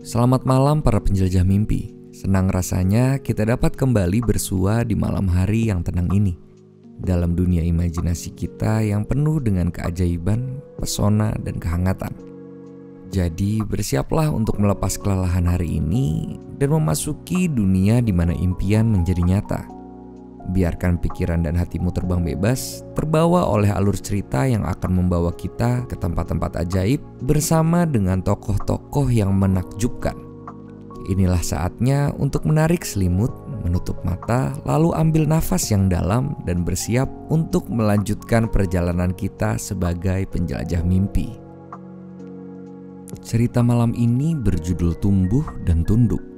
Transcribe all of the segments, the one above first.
Selamat malam para penjelajah mimpi. Senang rasanya kita dapat kembali bersua di malam hari yang tenang ini, dalam dunia imajinasi kita yang penuh dengan keajaiban, pesona, dan kehangatan. Jadi bersiaplah untuk melepas kelelahan hari ini dan memasuki dunia di mana impian menjadi nyata. Biarkan pikiran dan hatimu terbang bebas, terbawa oleh alur cerita yang akan membawa kita ke tempat-tempat ajaib bersama dengan tokoh-tokoh yang menakjubkan. Inilah saatnya untuk menarik selimut, menutup mata, lalu ambil nafas yang dalam dan bersiap untuk melanjutkan perjalanan kita sebagai penjelajah mimpi. Cerita malam ini berjudul Tumbuh dan Tunduk.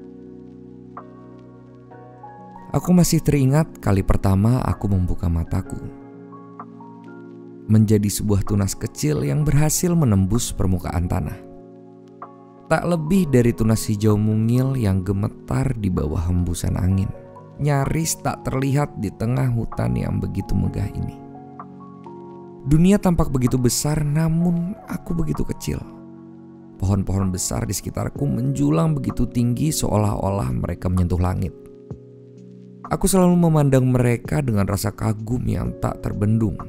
Aku masih teringat kali pertama aku membuka mataku. Menjadi sebuah tunas kecil yang berhasil menembus permukaan tanah. Tak lebih dari tunas hijau mungil yang gemetar di bawah hembusan angin. Nyaris tak terlihat di tengah hutan yang begitu megah ini. Dunia tampak begitu besar, namun aku begitu kecil. Pohon-pohon besar di sekitarku menjulang begitu tinggi seolah-olah mereka menyentuh langit. Aku selalu memandang mereka dengan rasa kagum yang tak terbendung.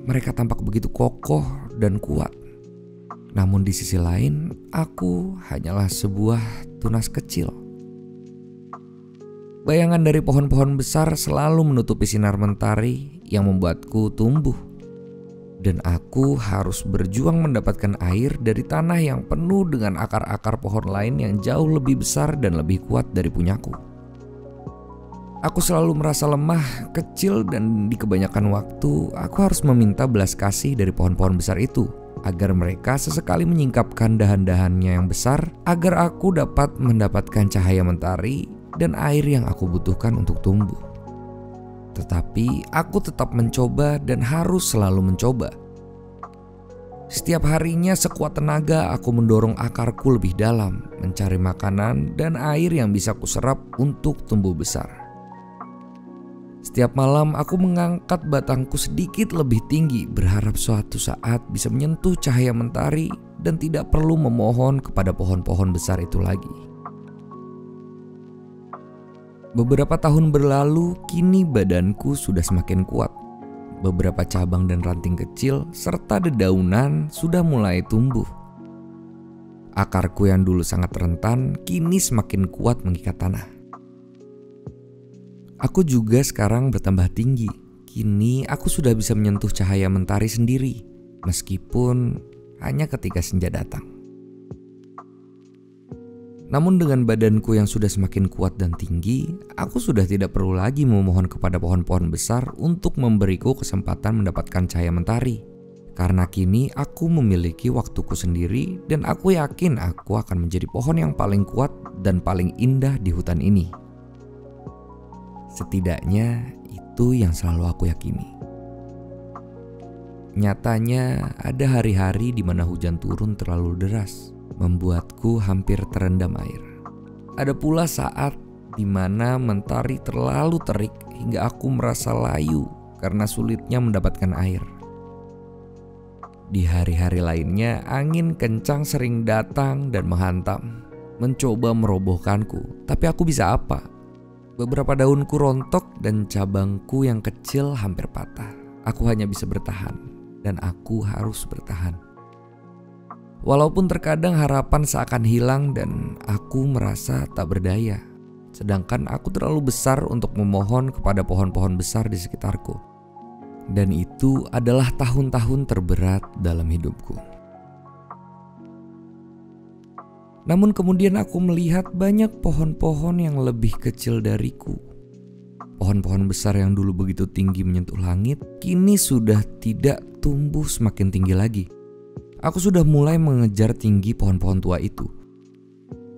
Mereka tampak begitu kokoh dan kuat. Namun di sisi lain, aku hanyalah sebuah tunas kecil. Bayangan dari pohon-pohon besar selalu menutupi sinar mentari yang membuatku tumbuh. Dan aku harus berjuang mendapatkan air dari tanah yang penuh dengan akar-akar pohon lain yang jauh lebih besar dan lebih kuat dari punyaku. Aku selalu merasa lemah, kecil, dan di kebanyakan waktu aku harus meminta belas kasih dari pohon-pohon besar itu agar mereka sesekali menyingkapkan dahan-dahannya yang besar agar aku dapat mendapatkan cahaya mentari dan air yang aku butuhkan untuk tumbuh. Tetapi aku tetap mencoba dan harus selalu mencoba. Setiap harinya sekuat tenaga aku mendorong akarku lebih dalam, mencari makanan dan air yang bisa kuserap untuk tumbuh besar. Setiap malam aku mengangkat batangku sedikit lebih tinggi, berharap suatu saat bisa menyentuh cahaya mentari dan tidak perlu memohon kepada pohon-pohon besar itu lagi. Beberapa tahun berlalu, kini badanku sudah semakin kuat. Beberapa cabang dan ranting kecil serta dedaunan sudah mulai tumbuh. Akarku yang dulu sangat rentan, kini semakin kuat mengikat tanah. Aku juga sekarang bertambah tinggi. Kini aku sudah bisa menyentuh cahaya mentari sendiri, meskipun hanya ketika senja datang. Namun dengan badanku yang sudah semakin kuat dan tinggi, aku sudah tidak perlu lagi memohon kepada pohon-pohon besar untuk memberiku kesempatan mendapatkan cahaya mentari. Karena kini aku memiliki waktuku sendiri dan aku yakin aku akan menjadi pohon yang paling kuat dan paling indah di hutan ini. Setidaknya itu yang selalu aku yakini. Nyatanya ada hari-hari di mana hujan turun terlalu deras, membuatku hampir terendam air. Ada pula saat di mana mentari terlalu terik hingga aku merasa layu karena sulitnya mendapatkan air. Di hari-hari lainnya angin kencang sering datang dan menghantam, mencoba merobohkanku, tapi aku bisa apa? Beberapa daunku rontok dan cabangku yang kecil hampir patah. Aku hanya bisa bertahan dan aku harus bertahan. Walaupun terkadang harapan seakan hilang dan aku merasa tak berdaya. Sedangkan aku terlalu besar untuk memohon kepada pohon-pohon besar di sekitarku. Dan itu adalah tahun-tahun terberat dalam hidupku. Namun kemudian aku melihat banyak pohon-pohon yang lebih kecil dariku. Pohon-pohon besar yang dulu begitu tinggi menyentuh langit, kini sudah tidak tumbuh semakin tinggi lagi. Aku sudah mulai mengejar tinggi pohon-pohon tua itu.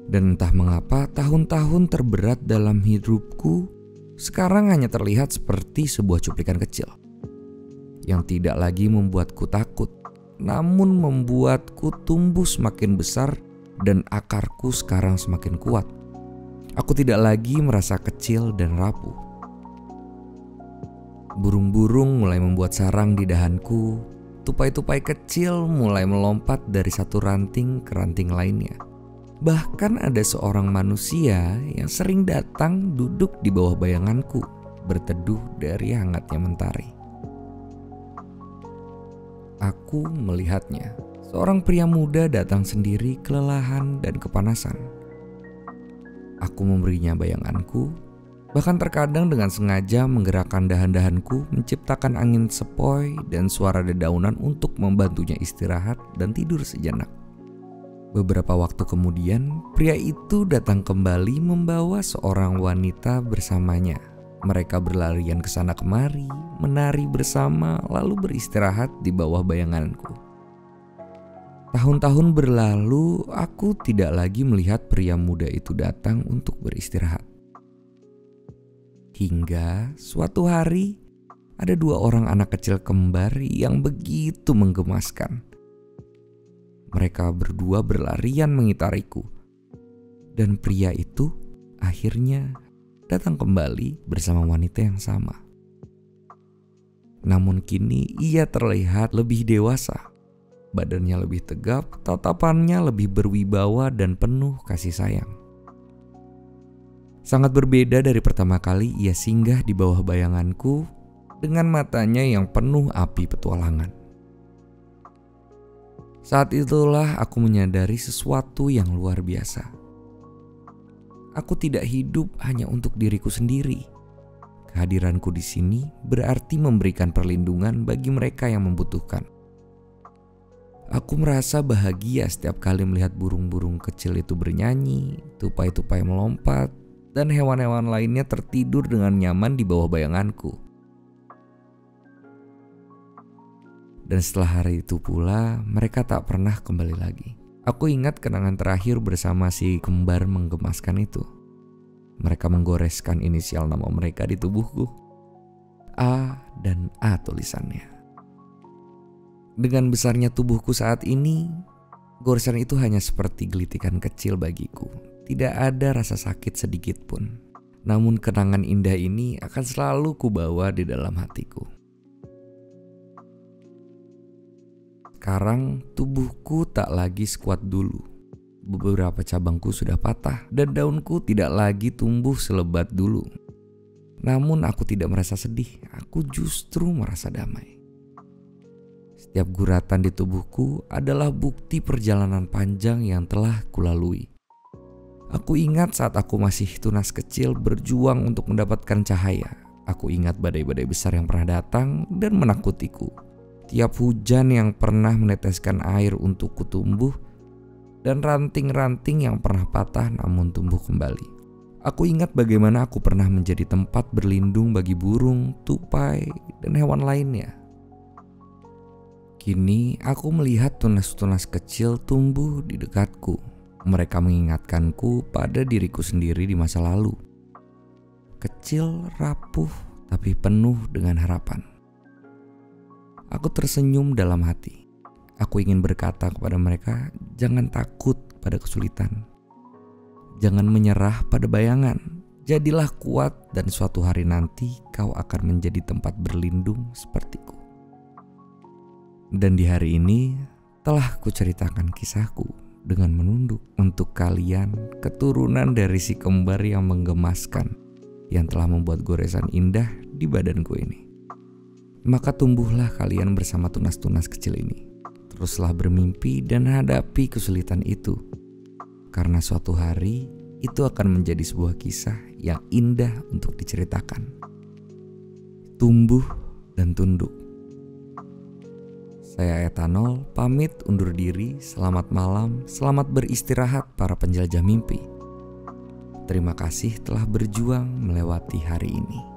Dan entah mengapa tahun-tahun terberat dalam hidupku sekarang hanya terlihat seperti sebuah cuplikan kecil. Yang tidak lagi membuatku takut, namun membuatku tumbuh semakin besar dan akarku sekarang semakin kuat. Aku tidak lagi merasa kecil dan rapuh. Burung-burung mulai membuat sarang di dahanku. Tupai-tupai kecil mulai melompat dari satu ranting ke ranting lainnya. Bahkan ada seorang manusia yang sering datang duduk di bawah bayanganku, berteduh dari hangatnya mentari. Aku melihatnya, seorang pria muda datang sendiri kelelahan dan kepanasan. Aku memberinya bayanganku, bahkan terkadang dengan sengaja menggerakkan dahan-dahanku menciptakan angin sepoi dan suara dedaunan untuk membantunya istirahat dan tidur sejenak. Beberapa waktu kemudian, pria itu datang kembali membawa seorang wanita bersamanya. Mereka berlarian ke sana kemari, menari bersama, lalu beristirahat di bawah bayanganku. Tahun-tahun berlalu, aku tidak lagi melihat pria muda itu datang untuk beristirahat. Hingga suatu hari, ada 2 orang anak kecil kembar yang begitu menggemaskan. Mereka berdua berlarian mengitariku, dan pria itu akhirnya datang kembali bersama wanita yang sama. Namun kini ia terlihat lebih dewasa, badannya lebih tegap, tatapannya lebih berwibawa dan penuh kasih sayang. Sangat berbeda dari pertama kali ia singgah di bawah bayanganku dengan matanya yang penuh api petualangan. Saat itulah aku menyadari sesuatu yang luar biasa. Aku tidak hidup hanya untuk diriku sendiri. Kehadiranku di sini berarti memberikan perlindungan bagi mereka yang membutuhkan. Aku merasa bahagia setiap kali melihat burung-burung kecil itu bernyanyi, tupai-tupai melompat, dan hewan-hewan lainnya tertidur dengan nyaman di bawah bayanganku. Dan setelah hari itu pula, mereka tak pernah kembali lagi. Aku ingat kenangan terakhir bersama si kembar menggemaskan itu. Mereka menggoreskan inisial nama mereka di tubuhku. A dan A tulisannya. Dengan besarnya tubuhku saat ini, goresan itu hanya seperti gelitikan kecil bagiku. Tidak ada rasa sakit sedikit pun. Namun kenangan indah ini akan selalu kubawa di dalam hatiku. Sekarang tubuhku tak lagi sekuat dulu. Beberapa cabangku sudah patah dan daunku tidak lagi tumbuh selebat dulu. Namun aku tidak merasa sedih, aku justru merasa damai. Setiap guratan di tubuhku adalah bukti perjalanan panjang yang telah kulalui. Aku ingat saat aku masih tunas kecil berjuang untuk mendapatkan cahaya. Aku ingat badai-badai besar yang pernah datang dan menakutiku. Tiap hujan yang pernah meneteskan air untuk kutumbuh, dan ranting-ranting yang pernah patah namun tumbuh kembali. Aku ingat bagaimana aku pernah menjadi tempat berlindung bagi burung, tupai, dan hewan lainnya. Kini aku melihat tunas-tunas kecil tumbuh di dekatku. Mereka mengingatkanku pada diriku sendiri di masa lalu. Kecil, rapuh, tapi penuh dengan harapan. Aku tersenyum dalam hati. Aku ingin berkata kepada mereka, jangan takut pada kesulitan. Jangan menyerah pada bayangan. Jadilah kuat dan suatu hari nanti kau akan menjadi tempat berlindung sepertiku. Dan di hari ini telah kuceritakan kisahku dengan menunduk untuk kalian, keturunan dari si kembar yang menggemaskan yang telah membuat goresan indah di badanku ini. Maka tumbuhlah kalian bersama tunas-tunas kecil ini. Teruslah bermimpi dan hadapi kesulitan itu. Karena suatu hari itu akan menjadi sebuah kisah yang indah untuk diceritakan. Tumbuh dan tunduk. Saya Etanol, pamit undur diri. Selamat malam, selamat beristirahat para penjelajah mimpi. Terima kasih telah berjuang melewati hari ini.